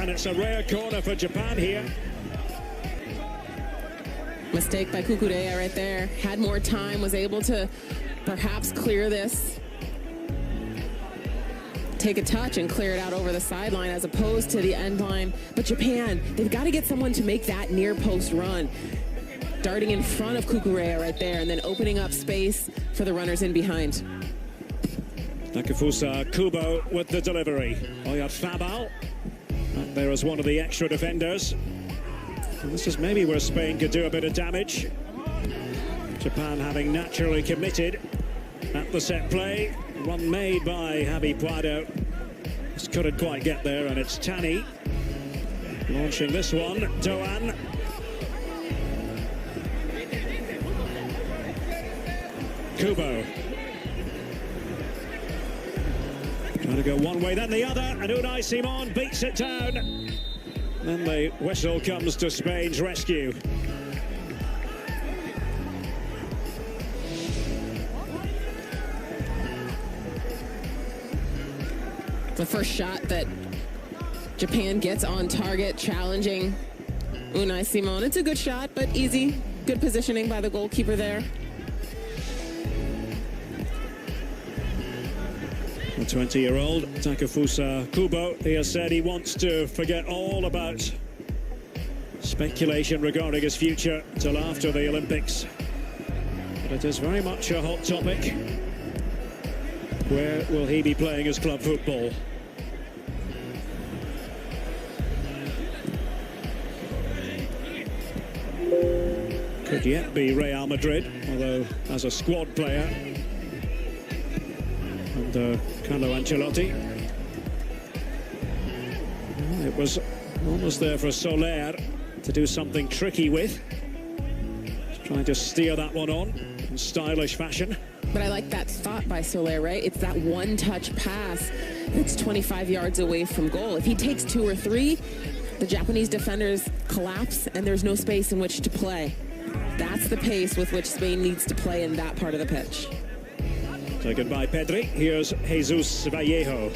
and it's a rare corner for Japan here. Mistake by Kukureya right there. Had more time, was able to perhaps clear this. Take a touch and clear it out over the sideline as opposed to the end line. But Japan, they've got to get someone to make that near post run. Darting in front of Kukureya right there and then opening up space for the runners in behind. Takefusa Kubo with the delivery. Oyarzabal back there as one of the extra defenders. And this is maybe where Spain could do a bit of damage. Japan having naturally committed at the set play. Run made by Javi Puado. Just couldn't quite get there, and it's Tani launching this one. Doan. Kubo. Trying to go one way, then the other, and Unai Simon beats it down. Then the whistle comes to Spain's rescue. The first shot that Japan gets on target, challenging Unai Simon. It's a good shot, but easy. Good positioning by the goalkeeper there. The 20-year-old Takefusa Kubo, he has said he wants to forget all about speculation regarding his future till after the Olympics. But it is very much a hot topic. Where will he be playing his club football? Could yet be Real Madrid, although as a squad player under Carlo Ancelotti. Well, it was almost there for Soler to do something tricky with. Trying to steer that one on in stylish fashion. But I like that thought by Soler, right? It's that one-touch pass that's 25 yards away from goal. If he takes 2 or 3, the Japanese defenders collapse and there's no space in which to play. That's the pace with which Spain needs to play in that part of the pitch. Taken by Pedri. Here's Jesus Vallejo.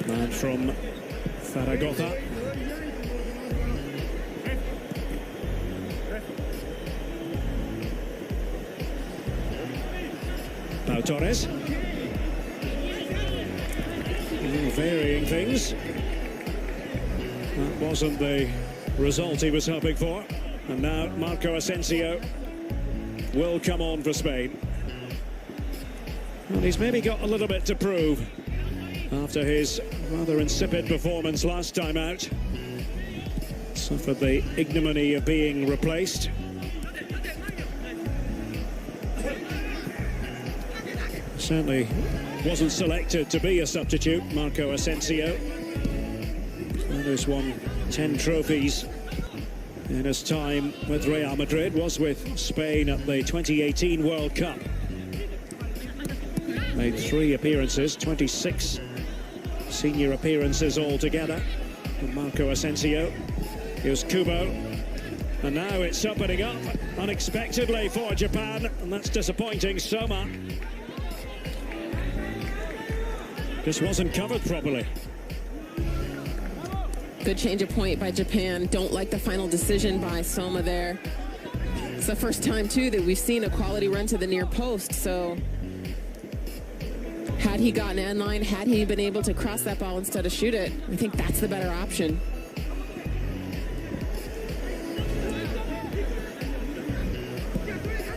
Man from Zaragoza. Now Torres. Varying things. That wasn't the result he was hoping for. And now Marco Asensio will come on for Spain. Well, he's maybe got a little bit to prove after his rather insipid performance last time out. Suffered the ignominy of being replaced. Certainly wasn't selected to be a substitute, Marco Asensio. Who's won 10 trophies in his time with Real Madrid, was with Spain at the 2018 World Cup. Made 3 appearances, 26 senior appearances altogether from Marco Asensio. Here's Kubo. And now it's opening up unexpectedly for Japan, and that's disappointing. Soma just wasn't covered properly. Good change of point by Japan. Don't like the final decision by Soma there. It's the first time, too, that we've seen a quality run to the near post. So had he gotten end line, had he been able to cross that ball instead of shoot it, I think that's the better option.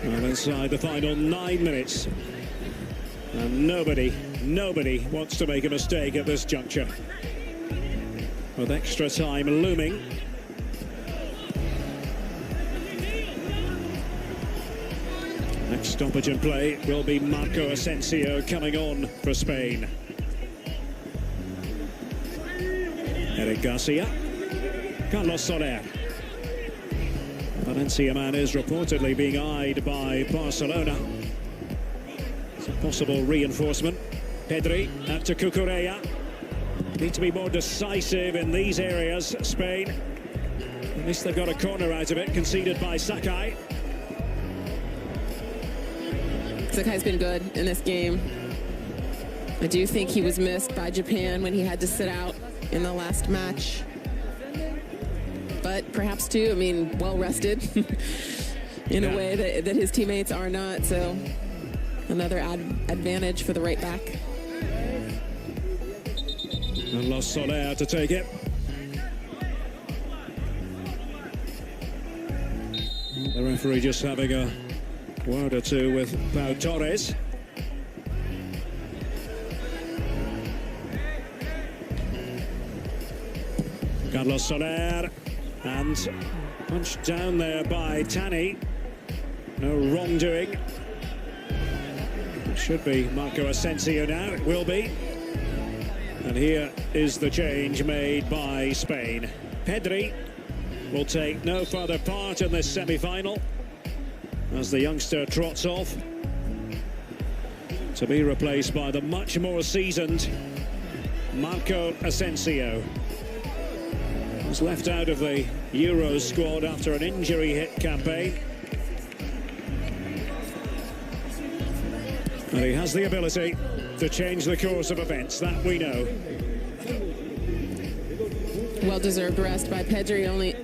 Well, inside the final 9 minutes. And nobody wants to make a mistake at this juncture. With extra time looming. Next stoppage in play will be Marco Asensio coming on for Spain. Eric Garcia. Carlos Soler. Valencia man is reportedly being eyed by Barcelona. It's a possible reinforcement. Pedri out to Kukureya. Need to be more decisive in these areas, Spain. At least they've got a corner out of it, conceded by Sakai. Sakai's been good in this game. I do think he was missed by Japan when he had to sit out in the last match. But perhaps too, I mean, well rested in a way that his teammates are not. So another advantage for the right back. And Los Soler to take it. The referee just having a word or two with Pau Torres. Carlos Soler, and punched down there by Tani. No wrongdoing. It should be Marco Asensio now, it will be. And here is the change made by Spain. Pedri will take no further part in this semi-final as the youngster trots off to be replaced by the much more seasoned Marco Asensio. Was left out of the Euros squad after an injury-hit campaign. And he has the ability to change the course of events, that we know. Well-deserved rest by Pedri, only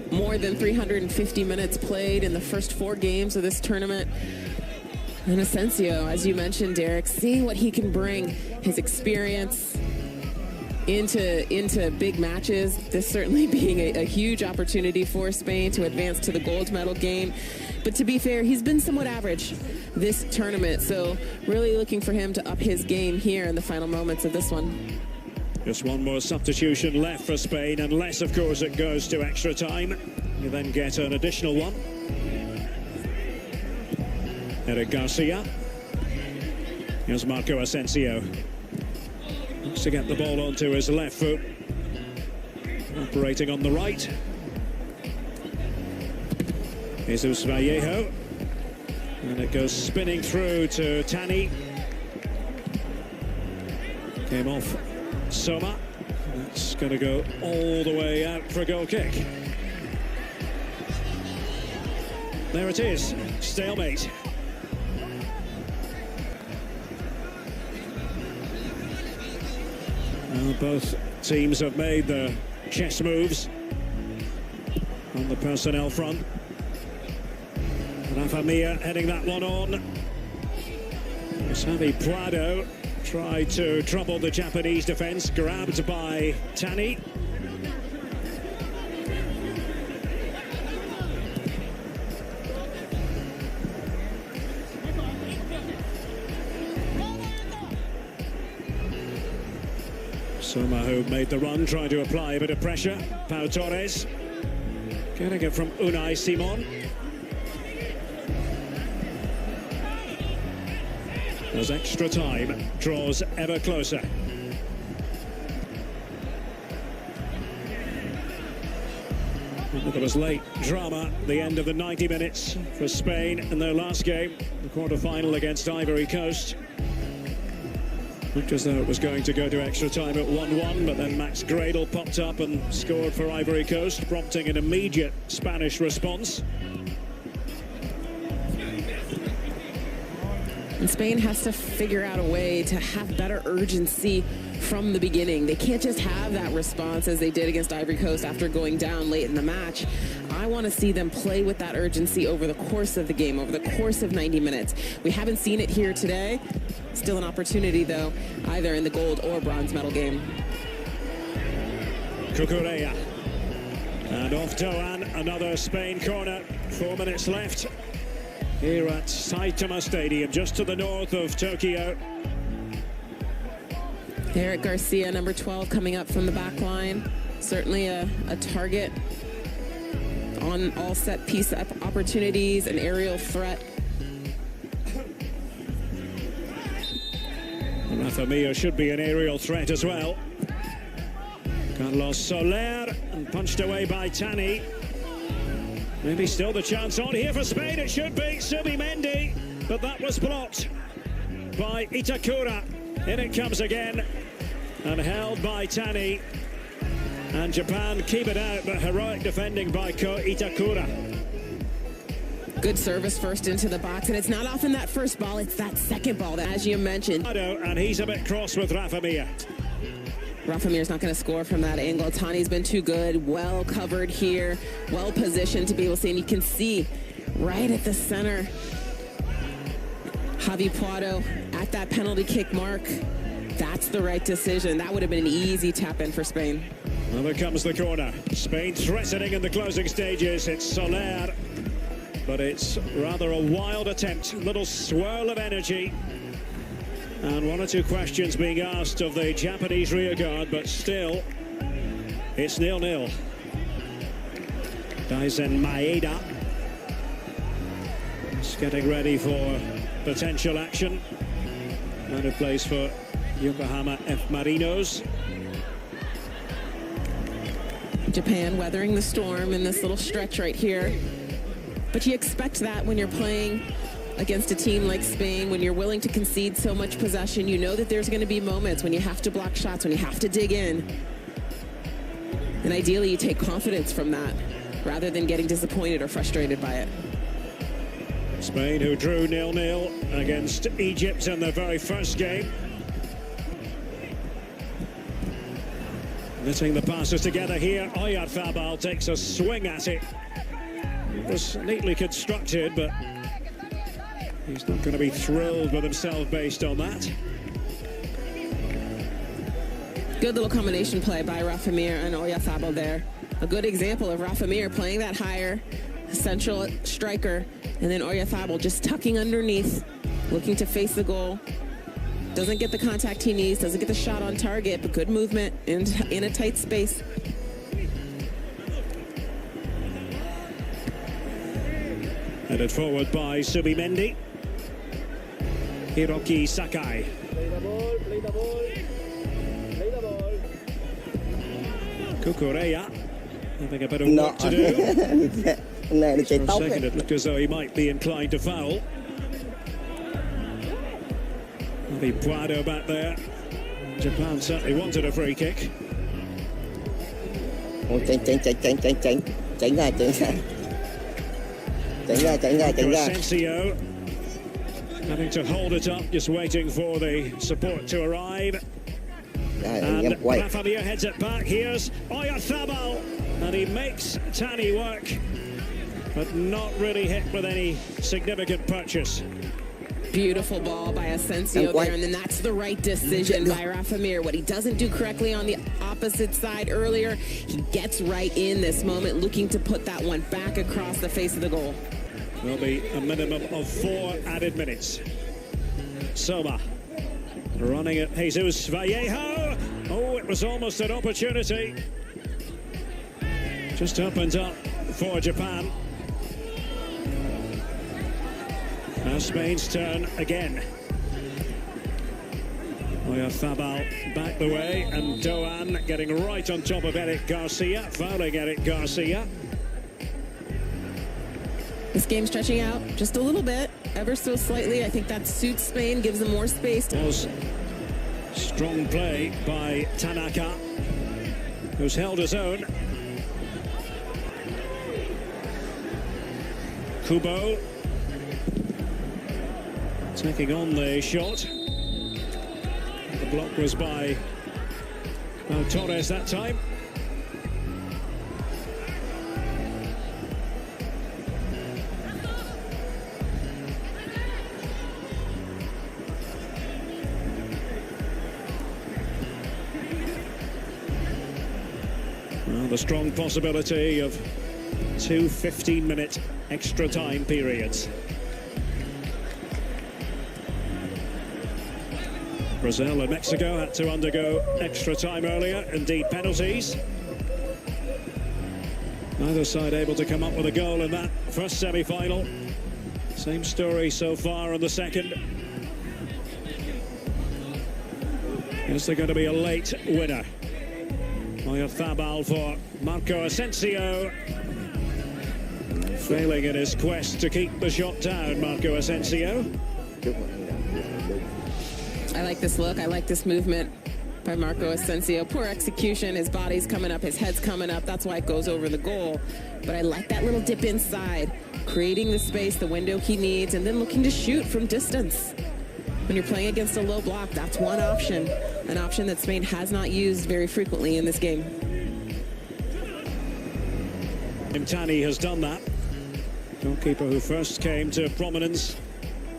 more than 350 minutes played in the first 4 games of this tournament. And Asensio, as you mentioned, Derek, seeing what he can bring, his experience into big matches, this certainly being a huge opportunity for Spain to advance to the gold medal game. But to be fair, he's been somewhat average this tournament, so really looking for him to up his game here in the final moments of this one. Just one more substitution left for Spain, unless of course it goes to extra time. You then get an additional one. Eric Garcia. Here's Marco Asensio. Looks to get the ball onto his left foot. Operating on the right. Jesus Vallejo. And it goes spinning through to Tani. Came off Soma. That's going to go all the way out for a goal kick. There it is. Stalemate. Well, both teams have made the chess moves on the personnel front. Rafa Mir heading that one on. Xavi Prado tried to trouble the Japanese defence, grabbed by Tani. Soma, who made the run, tried to apply a bit of pressure. Pau Torres getting it from Unai Simon. As extra time draws ever closer. There was late drama at the end of the 90 minutes for Spain in their last game, the quarter-final against Ivory Coast. Looked as though it was going to go to extra time at 1-1, but then Max Gradel popped up and scored for Ivory Coast, prompting an immediate Spanish response. And Spain has to figure out a way to have better urgency from the beginning. They can't just have that response as they did against Ivory Coast after going down late in the match. I want to see them play with that urgency over the course of the game, over the course of 90 minutes. We haven't seen it here today. Still an opportunity, though, either in the gold or bronze medal game. Cucurella. And off Doan, another Spain corner. 4 minutes left here at Saitama Stadium, just to the north of Tokyo. Eric Garcia, number 12, coming up from the back line. Certainly a target on all set piece opportunities, an aerial threat. Rafa Mir should be an aerial threat as well. Carlos Soler, and punched away by Tani. Maybe still the chance on here for Spain. It should be Subimendi, but that was blocked by Itakura. In it comes again, and held by Tani. And Japan keep it out, but heroic defending by Itakura. Good service first into the box, and it's not often that first ball, it's that second ball that, as you mentioned. And he's a bit cross with Rafa Mir. Rafa Mir's not going to score from that angle. Tani's been too good, well covered here, well positioned to be able to see, and you can see right at the center, Javi Puado at that penalty kick mark. That's the right decision. That would have been an easy tap in for Spain. Well, there comes the corner. Spain threatening in the closing stages. It's Soler, but it's rather a wild attempt. Little swirl of energy. And one or two questions being asked of the Japanese rearguard, but still, it's 0-0. Daisen Maeda is getting ready for potential action. And it plays for Yokohama F. Marinos. Japan weathering the storm in this little stretch right here. But you expect that when you're playing against a team like Spain, when you're willing to concede so much possession. You know that there's going to be moments when you have to block shots, when you have to dig in. And ideally, you take confidence from that rather than getting disappointed or frustrated by it. Spain, who drew 0-0 against Egypt in their very first game. Knitting the passes together here. Oyarzabal takes a swing at it. It was neatly constructed, but he's not going to be thrilled with himself based on that. Good little combination play by Rafa Mir and Oyarzabal there. A good example of Rafa Mir playing that higher central striker, and then Oyarzabal just tucking underneath, looking to face the goal. Doesn't get the contact he needs, doesn't get the shot on target, but good movement in a tight space. Headed forward by Subimendi. Hiroki Sakai. Kukureya having a bit of work to do. For a second it looked as though he might be inclined to foul. The Puado back there. Japan certainly wanted a free kick. Asensio having to hold it up, just waiting for the support to arrive. And Rafa Mir heads it back. Here's Oyarzabal, and he makes Tani work, but not really hit with any significant purchase. Beautiful ball by Asensio there, and then that's the right decision by Rafa Mir. What he doesn't do correctly on the opposite side earlier, he gets right in this moment, looking to put that one back across the face of the goal. There'll be a minimum of 4 added minutes. Soma running at Jesus Vallejo. Oh, it was almost an opportunity. Just opened up for Japan. Now Spain's turn again. Oyarzabal back the way, and Doan getting right on top of Eric Garcia, fouling Eric Garcia. This game stretching out just a little bit, ever so slightly. I think that suits Spain, gives them more space. Was strong play by Tanaka, who's held his own. Kubo taking on the shot. The block was by Torres that time. Well, the strong possibility of 2 15-minute extra time periods. Brazil and Mexico had to undergo extra time earlier, indeed penalties. Neither side able to come up with a goal in that first semi-final. Same story so far in the second. Is there going to be a late winner? Oyarzabal for Marco Asensio. Failing in his quest to keep the shot down, Marco Asensio. I like this look, I like this movement by Marco Asensio. Poor execution, his body's coming up, his head's coming up, that's why it goes over the goal. But I like that little dip inside, creating the space, the window he needs, and then looking to shoot from distance. When you're playing against a low block, that's one option, an option that Spain has not used very frequently in this game. Imtani has done that. Goalkeeper who first came to prominence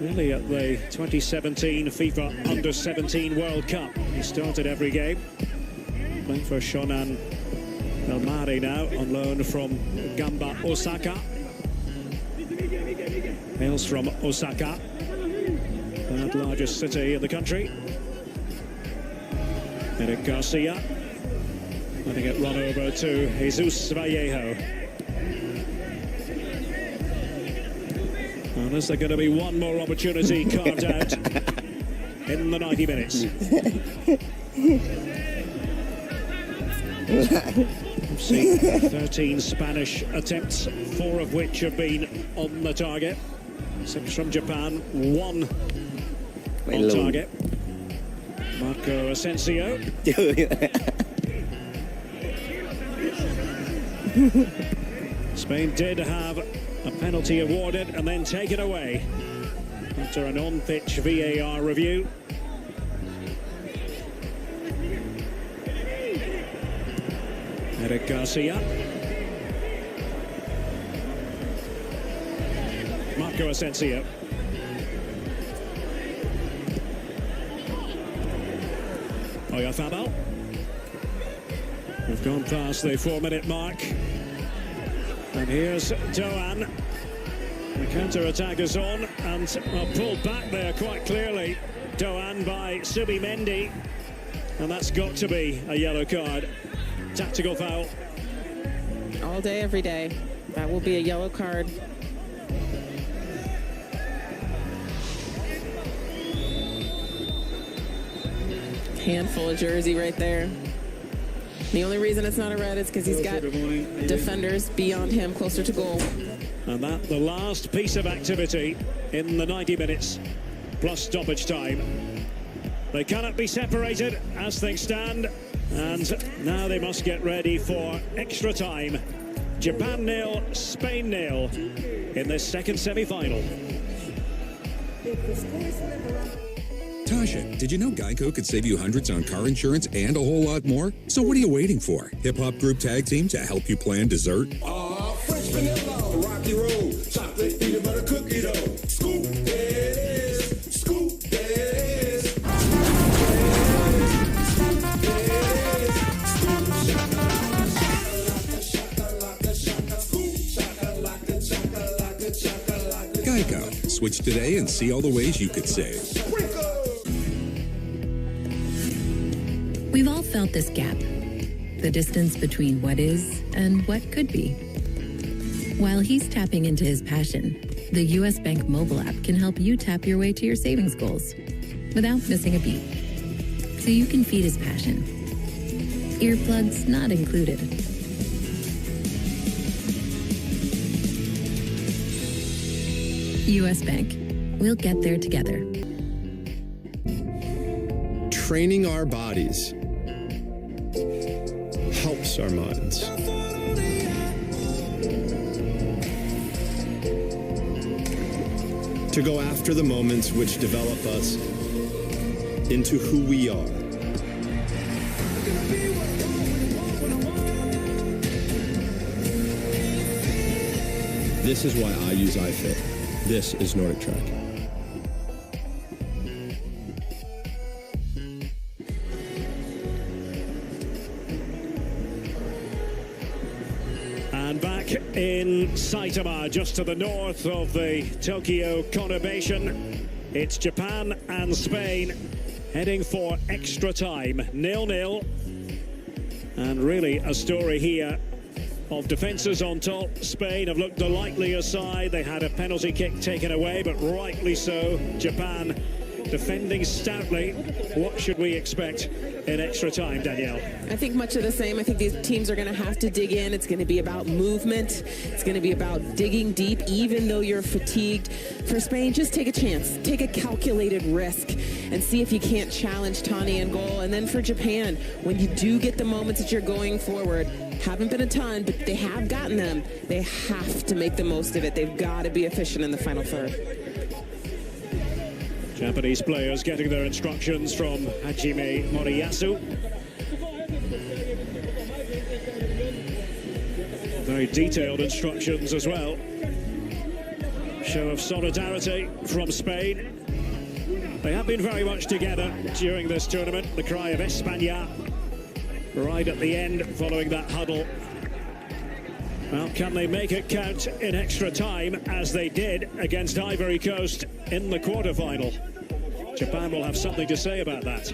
really at the 2017 FIFA Under-17 World Cup. He started every game, playing for Shonan Belmari now, on loan from Gamba Osaka. Hails from Osaka, third largest city in the country. Eric Garcia letting it run over to Jesus Vallejo. And is there going to be one more opportunity carved out in the 90 minutes? We've seen 13 Spanish attempts, 4 of which have been on the target. 6 from Japan, 1 on target. Marco Asensio. Spain did have a penalty awarded and then taken away after an on-pitch VAR review. Eric Garcia. Marco Asensio. Oyafabal. We've gone past the 4-minute mark. And here's Doan. The counter-attack is on and pulled back there quite clearly. Doan by Subimendi. And that's got to be a yellow card. Tactical foul. All day, every day. That will be a yellow card. Handful of jersey right there. The only reason it's not a red is because he's got defenders beyond him, closer to goal. And that the last piece of activity in the 90 minutes plus stoppage time. They cannot be separated as things stand, and now they must get ready for extra time. Japan 0, Spain 0 in this second semi-final. Tasha, did you know Geico could save you hundreds on car insurance and a whole lot more? So what are you waiting for? Hip-hop group tag team to help you plan dessert? Fresh vanilla, rocky road, chocolate peanut butter cookie dough. Scoop this, scoop this. Geico. Switch today and see all the ways you could save. We've all felt this gap, the distance between what is and what could be. While he's tapping into his passion, the U.S. Bank mobile app can help you tap your way to your savings goals without missing a beat. So you can feed his passion. Earplugs not included. U.S. Bank. We'll get there together. Training our bodies helps our minds. To go after the moments which develop us into who we are. This is why I use iFit. This is Nordic Track. And back in Saitama, just to the north of the Tokyo conurbation, it's Japan and Spain heading for extra time, 0-0. And really a story here of defences on top. Spain have looked the likelier side. They had a penalty kick taken away, but rightly so. Japan defending stoutly. What should we expect in extra time, Danielle? I think much of the same. I think these teams are going to have to dig in. It's going to be about movement. It's going to be about digging deep, even though you're fatigued. For Spain, just take a chance. Take a calculated risk and see if you can't challenge Tani in goal. And then for Japan, when you do get the moments that you're going forward, haven't been a ton, but they have gotten them. They have to make the most of it. They've got to be efficient in the final third. Japanese players getting their instructions from Hajime Moriyasu. Very detailed instructions as well. Show of solidarity from Spain. They have been very much together during this tournament. The cry of España right at the end following that huddle. Well, can they make it count in extra time as they did against Ivory Coast in the quarterfinal? Japan will have something to say about that.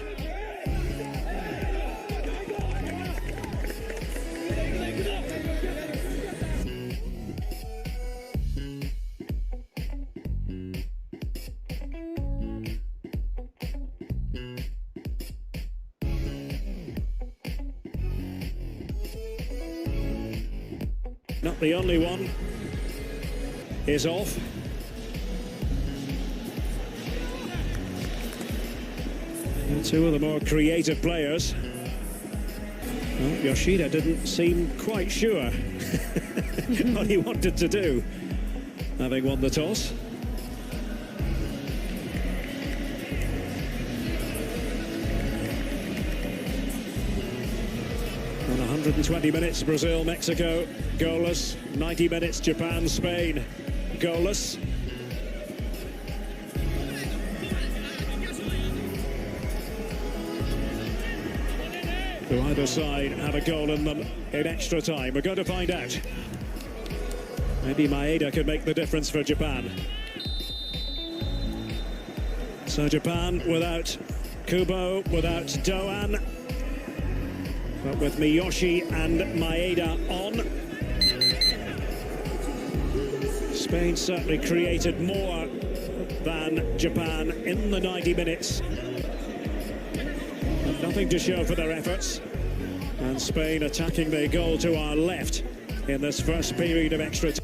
Not the only one is off. And two of the more creative players. Well, Yoshida didn't seem quite sure what he wanted to do, having won the toss. On 120 minutes, Brazil, Mexico, goalless. 90 minutes, Japan, Spain, goalless. Do either side have a goal in them in extra time? We're going to find out. Maybe Maeda could make the difference for Japan. So Japan without Kubo, without Doan, but with Miyoshi and Maeda on. Spain certainly created more than Japan in the 90 minutes. But nothing to show for their efforts. And Spain attacking their goal to our left in this first period of extra time.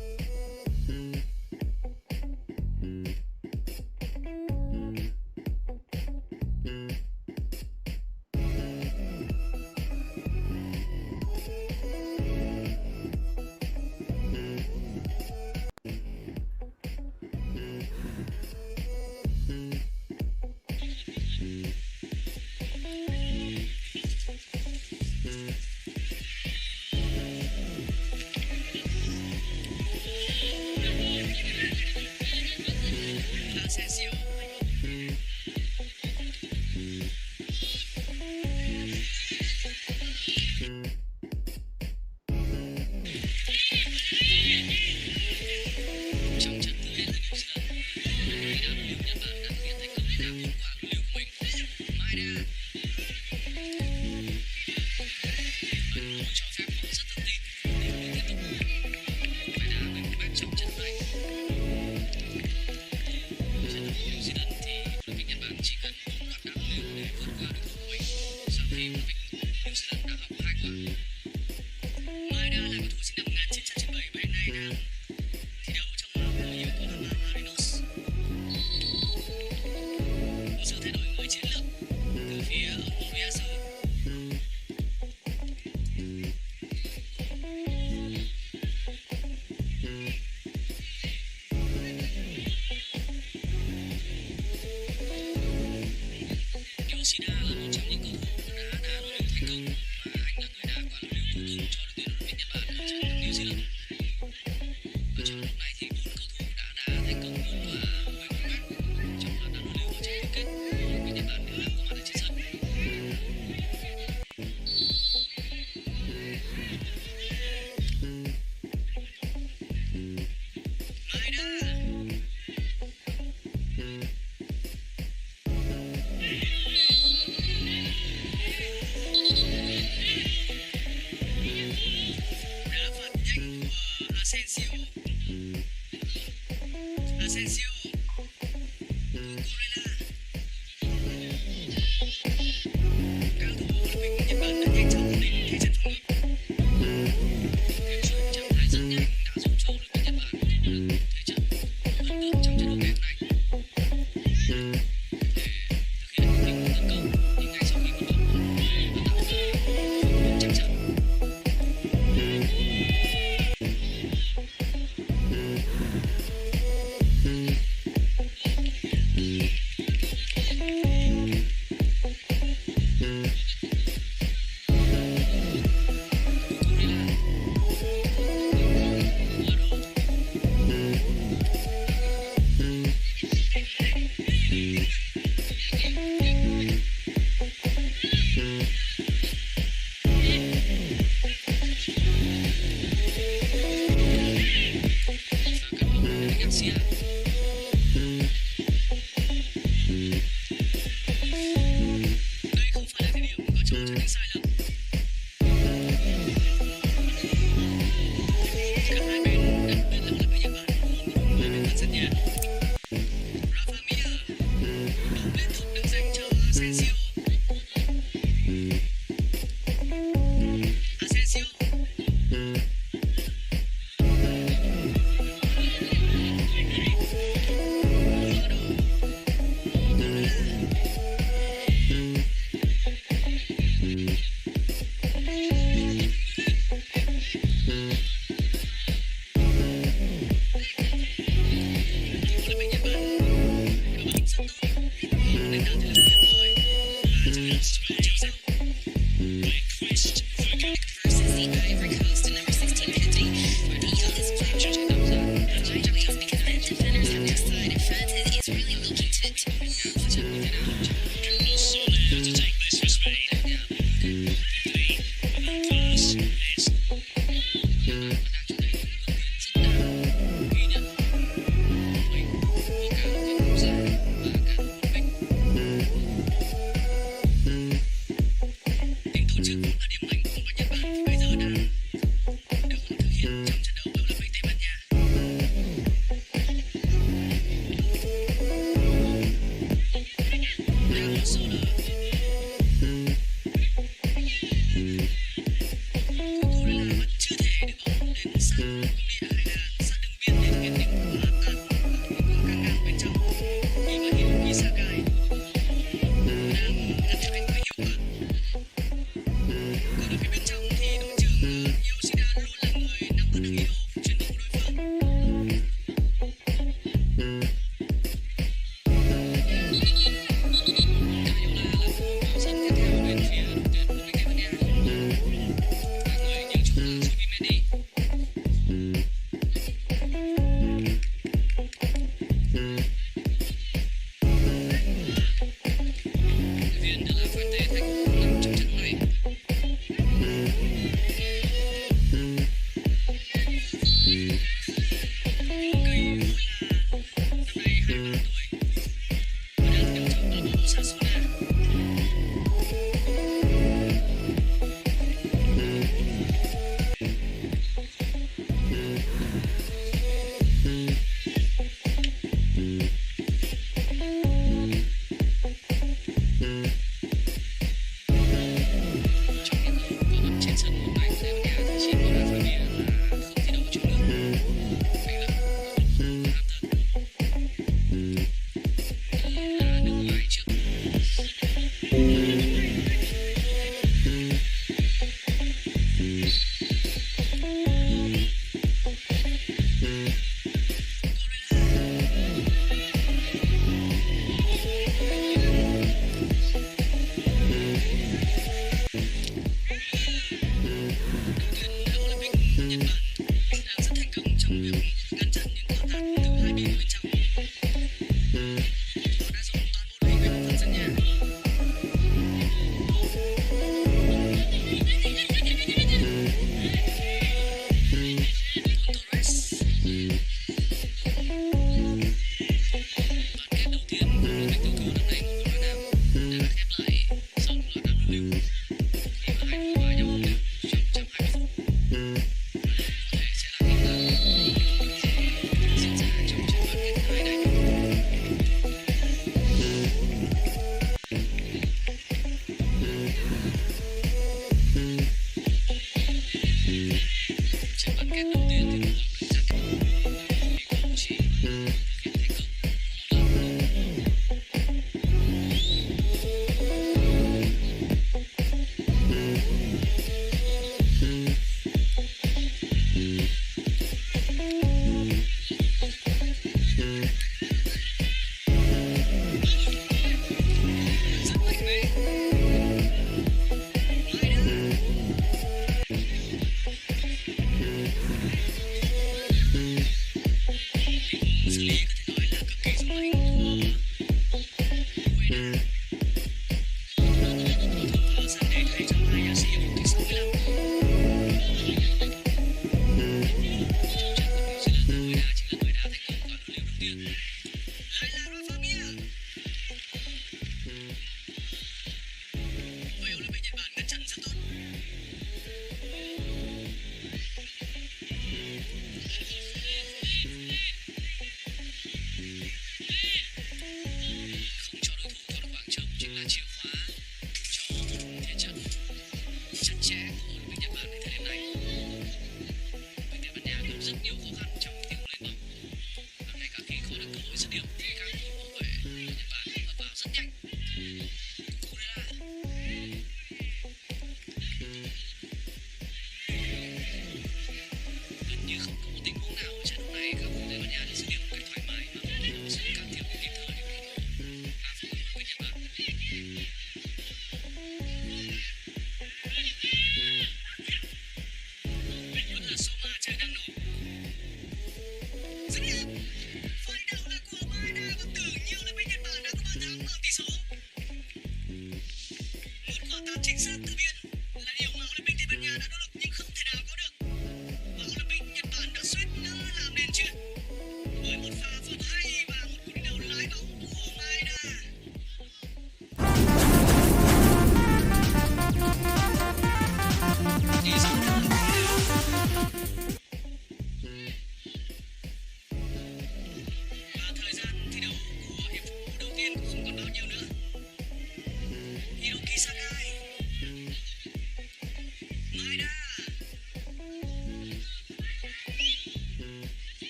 Chính xác từ biên là điều mà huấn luyện viên Tây Ban Nha đã nỗ lực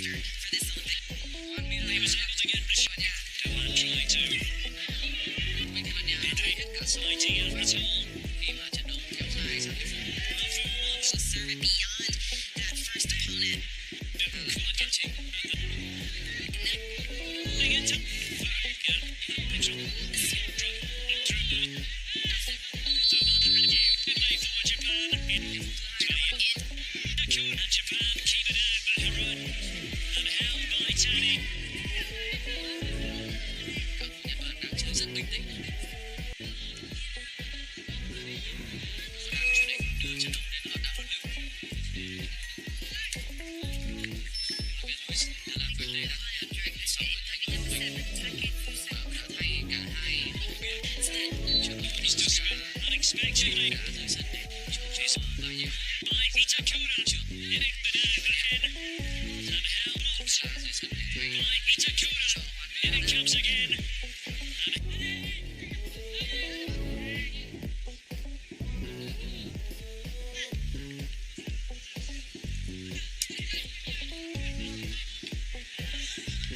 record for this Olympic. 1 meter. He was able to get the shot. Japan trying to penetrate cả side here at all. Khi mà trận đấu kéo dài sang cái phút serve it beyond that first opponent. Quality. Japan keep it out, but Harun and held by Tani. Nhật Bản đang chơi rất bình tĩnh. Đang chủ định đưa trận đấu đến loạt đá phân lưu. Luis đã làm việc đấy đã 6 quyền thành nhất và đã thay cả hai hậu biên. Agustus unexpectedly đã rời sân để chủ chế số bao nhiêu. By Itakura hitting the dive ahead and held on. Rời sân để thay by Itakura and it comes again.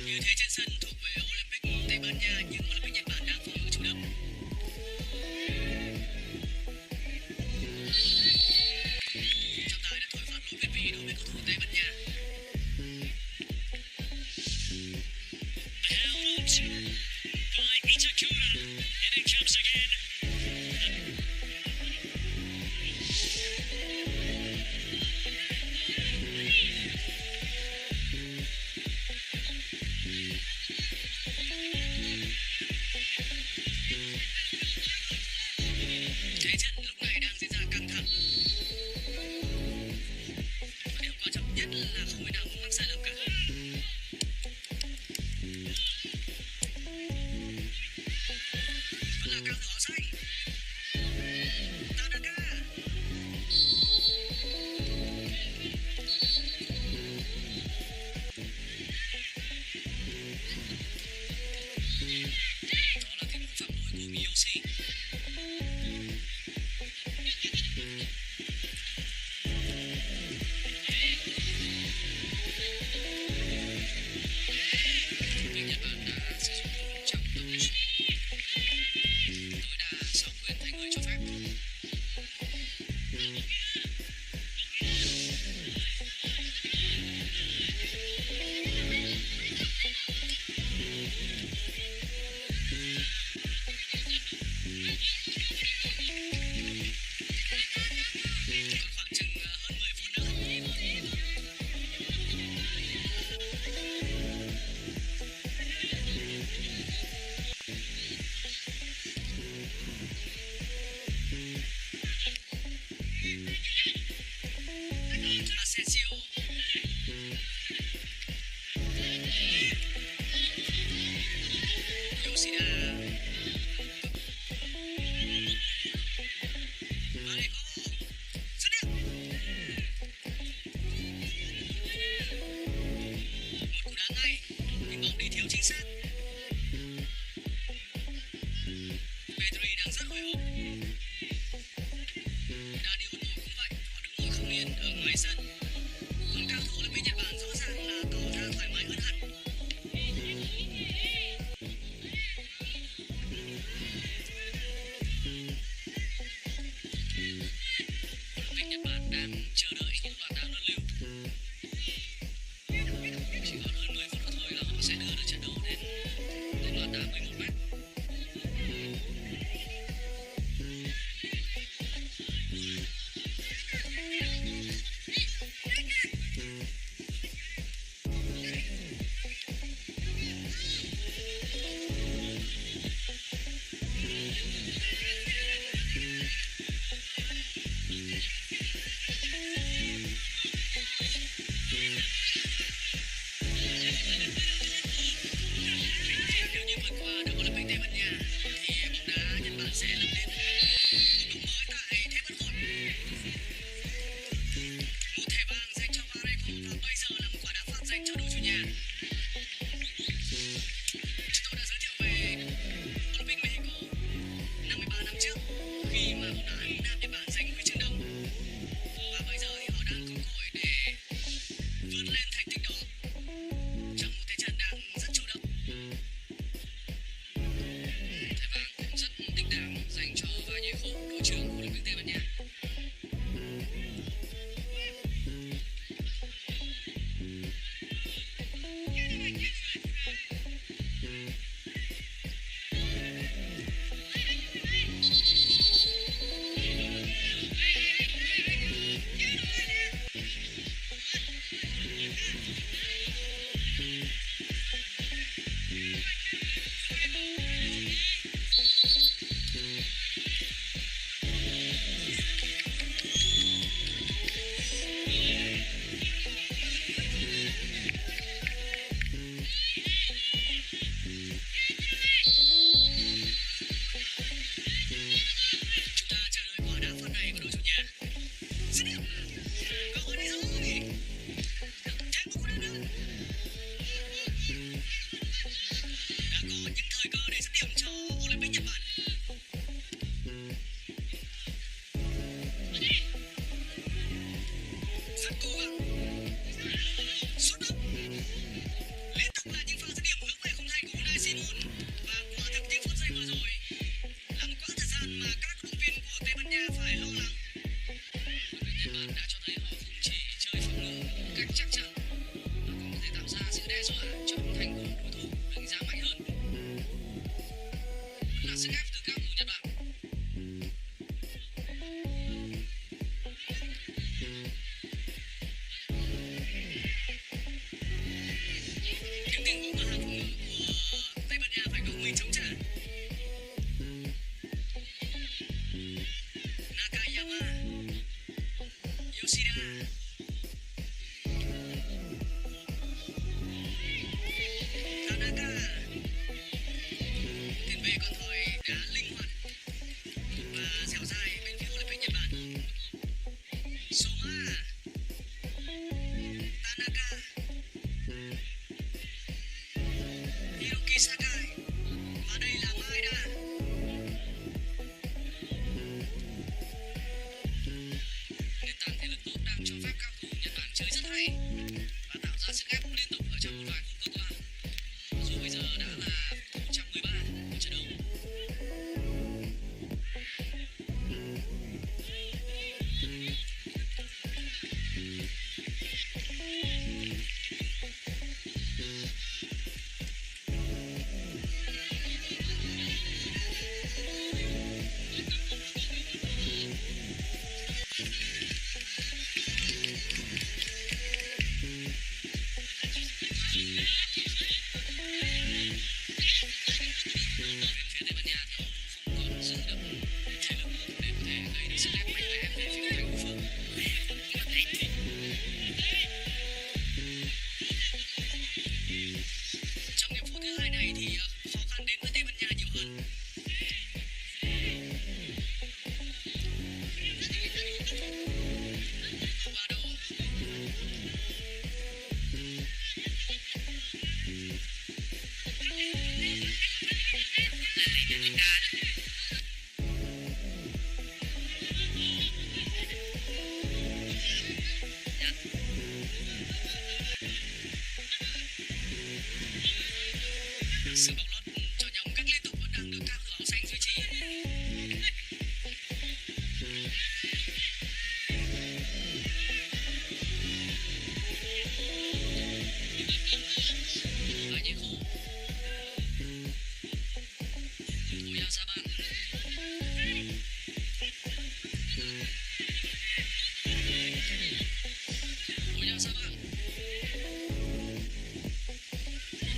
Như thế trên sân thuộc về Olympic Tây Ban Nha nhưng Olympic Nhật Bản đang phòng ngự chủ động. Trọng tài đã thổi phạt lỗi việt vị đối với cầu thủ Tây Ban Nha. Held on by Itakura and it comes again. Thế trận lúc này đang diễn ra căng thẳng. Và điều quan trọng nhất là không thể nào mắc sai lầm cả. Vẫn là cao thủ áo xanh. Tanaka. Đó là tình huống phạm lỗi của Miyoshi. Tuyển Nhật Bản đã sử dụng 100 tổng số tối đa 6 quyền thay người cho phép. Còn khoảng chừng hơn 10 phút nữa. Asensio. Yoshida. Mario. Xuất hiện. Một cú đá ngay, nhưng bóng đi thiếu chính xác. Pedri đang rất hồi hộp. Dani Olmo cũng vậy, họ đứng ngồi không yên ở ngoài sân. Còn cao thủ Olympic Nhật Bản rõ ràng là tỏ ra thoải mái hơn hẳn. Olympic Nhật Bản đang chờ đợi những loạt đá luân lưu. Chỉ còn hơn 10 phút nữa thôi là họ sẽ đưa được trận đấu đến loạt đá 11 mét. sự đe dọa cho thành của đối thủ đánh giá mạnh hơn. Vẫn là sức ép từ cao thủ Nhật Bản. Những tình huống mà hàng phòng ngự của Tây Ban Nha phải gồng mình chống trả. Nakayama, Yoshida, Tanaka. Tiền vệ còn thổi đá linh hoạt và dẻo dai bên phía Olympic Nhật Bản. Soma, Tanaka, Hiroki Sakai và đây là Maeda. Nền tảng thể lực tốt đang cho phép các cầu thủ Nhật Bản chơi rất hay và tạo ra sức ép liên tục ở trong một vài phút vừa qua. Dù bây giờ đã là phút 113 của trận đấu. Phía Tây Ban Nha thì không còn giữ được thể lực để có thể gây được sức ép mạnh mẽ về phía cánh đối phương. Trong hiệp phút thứ hai này thì khó khăn đến với Tây Ban Nha nhiều hơn. Ovado. Sự bóng lót cho nhau một cách liên tục vẫn đang được các thủ áo xanh duy trì. Vallejo, Oyarzabal, Oyarzabal,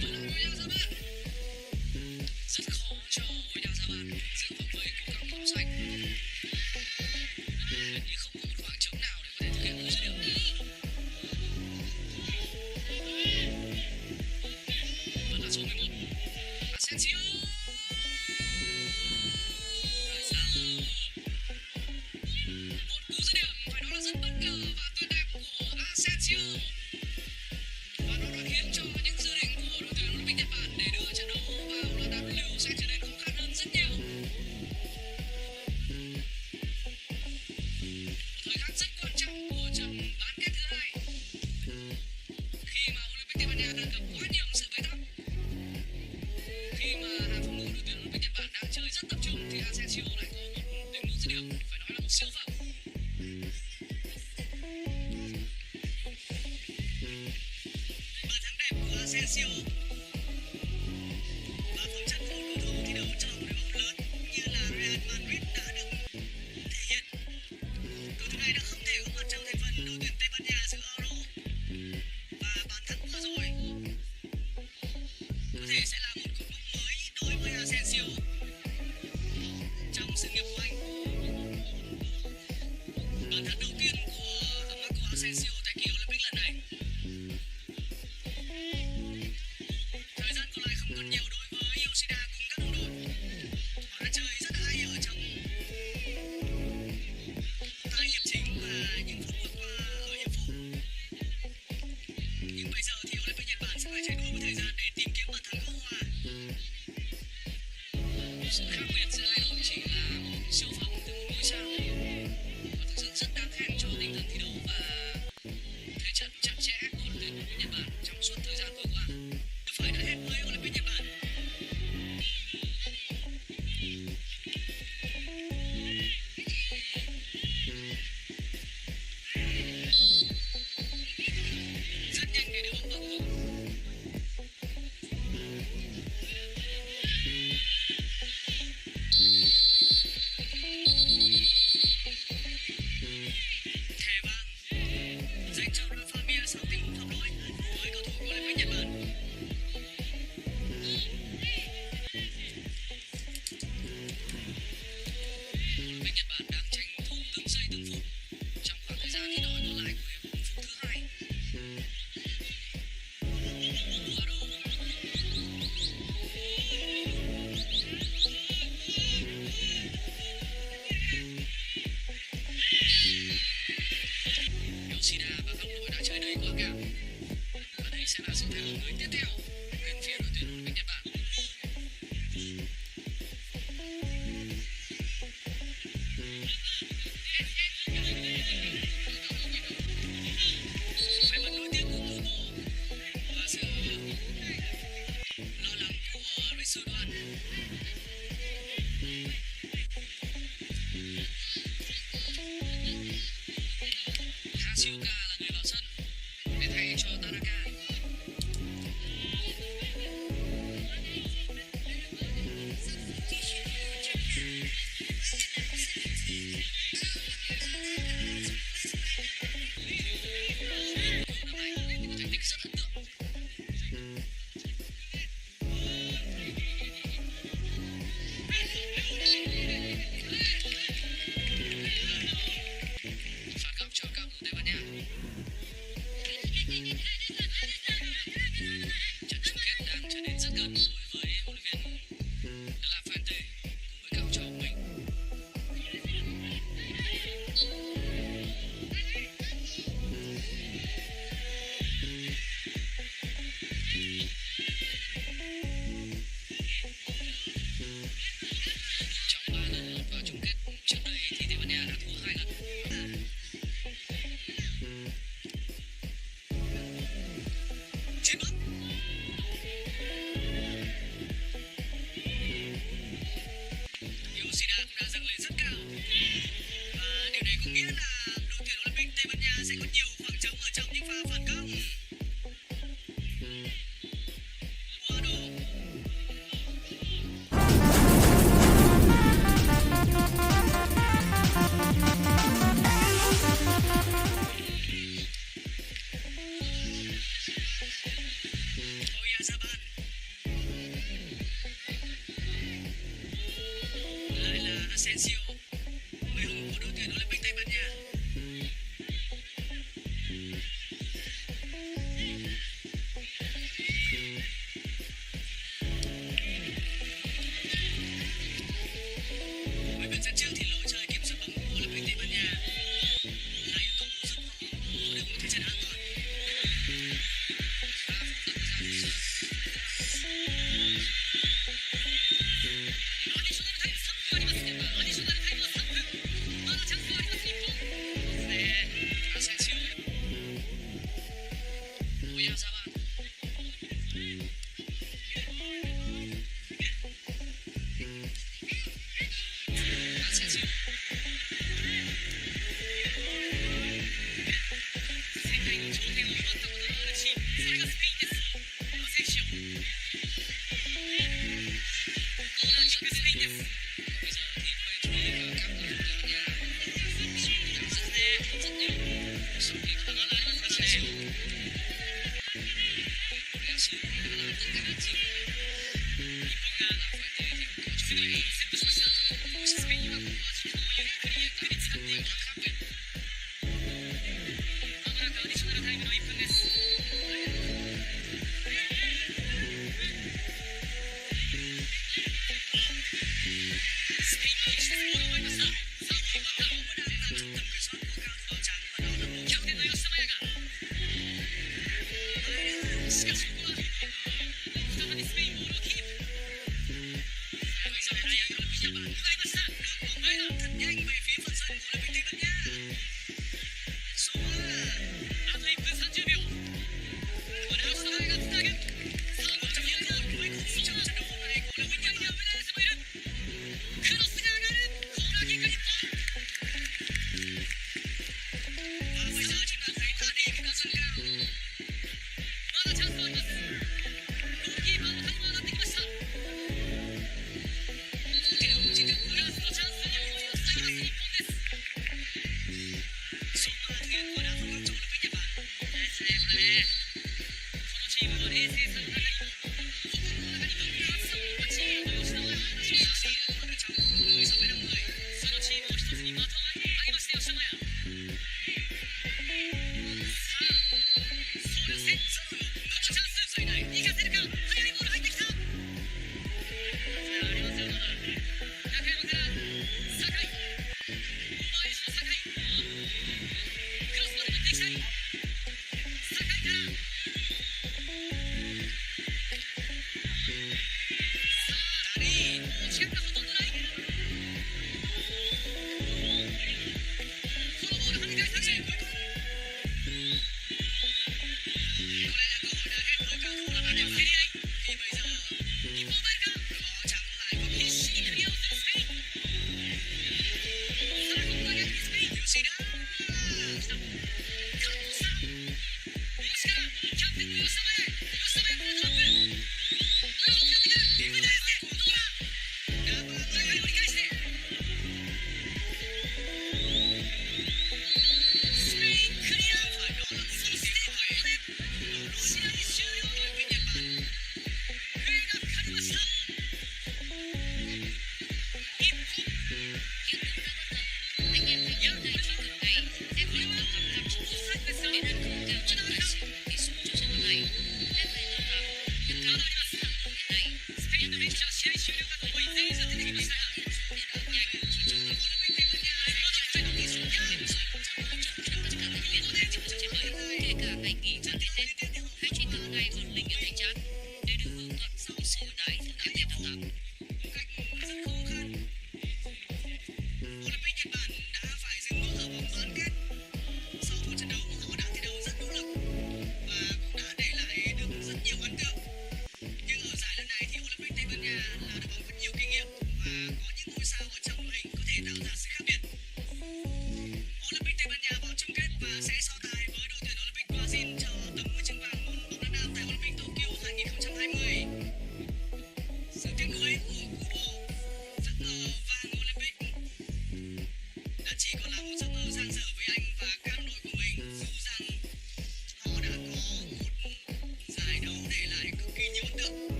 vẫn là Oyarzabal. Rất khó cho Oyarzabal giữ vòng vây của các thủ áo xanh. Gần như không có một khoảng trống nào để có thể thực hiện được dứt điểm. Vẫn là số 11, Asensio. Tại sao? Một cú dứt điểm phải nói là rất bất ngờ và tuyệt đẹp của Asensio. Và nó đã khiến cho những dự định của đội tuyển Olympic Nhật Bản để đưa trận đấu vào loạt W sẽ trở nên khó khăn hơn rất nhiều. Một thời khắc rất quan trọng của trận bán kết thứ hai, khi mà Olympic Tây Ban Nha đang gặp quá nhiều sự bế tắc. Khi mà hàng phòng ngự đội tuyển Olympic Nhật Bản đang chơi rất tập trung thì Asensio lại có một tình huống dứt điểm phải nói là một siêu phẩm. Bàn thắng đẹp của Asensio và phẩm chất của cầu thủ thi đấu cho một đội bóng lớn như là Real Madrid đã được thể hiện. Cầu thủ này đã không thể góp mặt trong thành phần đội tuyển Tây Ban Nha dự Euro và bàn thắng vừa rồi có thể sẽ là một cột mốc mới đối với Asensio trong sự nghiệp của anh. Bàn thắng đầu tiên của Marco Asensio tại kỳ Olympic lần này. Thời gian còn lại không còn nhiều đối với Yoshida cùng các đồng đội. Họ đã chơi rất hay ở trong hai hiệp chính và những phút vừa qua ở hiệp phụ. Nhưng bây giờ thì Olympic Nhật Bản sẽ phải chạy đua với thời gian để tìm kiếm bàn thắng gỡ hòa. Sự khác biệt giữa hai đội chỉ là một siêu phẩm từ một ngôi sao và thực sự rất đáng khen cho tinh thần thi đấu và thế trận chặt chẽ của đội tuyển Olympic Nhật Bản trong suốt thời gian vừa qua. Cứ phải đã hết với Olympic Nhật Bản. Rất nhanh để đưa bóng vào cuộc. sự thay đổi người tiếp theo bên phía đội tuyển Olympic Nhật Bản. Về mặt nối tiếp của thủ môn và sự lo lắng của Risu Đoan. Hashioka là người vào sân để thay cho Tanaka. Năm nay có thành tích rất ấn tượng. Phạt góc cho các thủ Tây Ban Nha. Trận chung kết đang trở nên rất gần đối với huấn luyện viên De La Fuente cùng với các học trò của mình. Trong 3 lần lọt vào chung kết trước đây thì Tây Ban Nha đã thua 2 lần. Chiến bóng. Yoshida cũng đã dâng lên rất cao. Và điều này có nghĩa là đội tuyển Olympic Tây Ban Nha sẽ có nhiều khoảng trống ở trong những pha phản công. Guado. Oyarzabal. Lại là Asensio, người hùng của đội tuyển Olympic Tây Ban Nha. Với bên dẫn trước thì lối chơi kiểm soát bóng của Olympic Tây Ban Nha là yếu tố giúp họ có được một thế trận an toàn. Asensio. Oyarzabal. Asensio. Bây giờ thì phải chú ý vào các cầu thủ Tây Ban Nha đang rất nhiều. Sau khi có nó lại là Asensio. Messi đã làm tất cả những gì là phải thể hiện có cho mình. Khác biệt. Bây giờ là Nhật Bản quay lại thật nhanh về phía phần sân của Olympic Tây Ban Nha. Số là Akhir 30 秒. Quần áo sai gặp target. Sau một trong những cơ hội cuối cùng trong trận đấu hôm nay của Olympic Nhật Bản. Cross가 가는 코너킥 Nhật Bản. Và bây giờ chúng ta thấy thả điểm đã dâng cao. Và là chance của Nhật. 골키퍼 타이머 나ってきました。手を打ち抜くフランスのチャンスに追いつきます日本です。そんなというこれはフランスのOlympic Nhật Bản。ですねこれね。このチームの冷静さの中にも心の中にどんな熱さを持ち吉田麻也も話しました。赤ちゃんngười sống với 5 người。そのチームを一つにまとめ上げました吉田麻也。さあ総力戦ゾロのこのチャンス最大生かせるか。速いボール入ってきた。さあありますよまだ。中山から酒井。オーバーエイジの酒井。クロスまで持っていきたい。酒井から。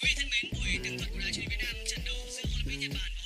Quý thân mến, buổi tường thuật của Đài truyền hình Việt Nam trận đấu giữa Olympic Nhật Bản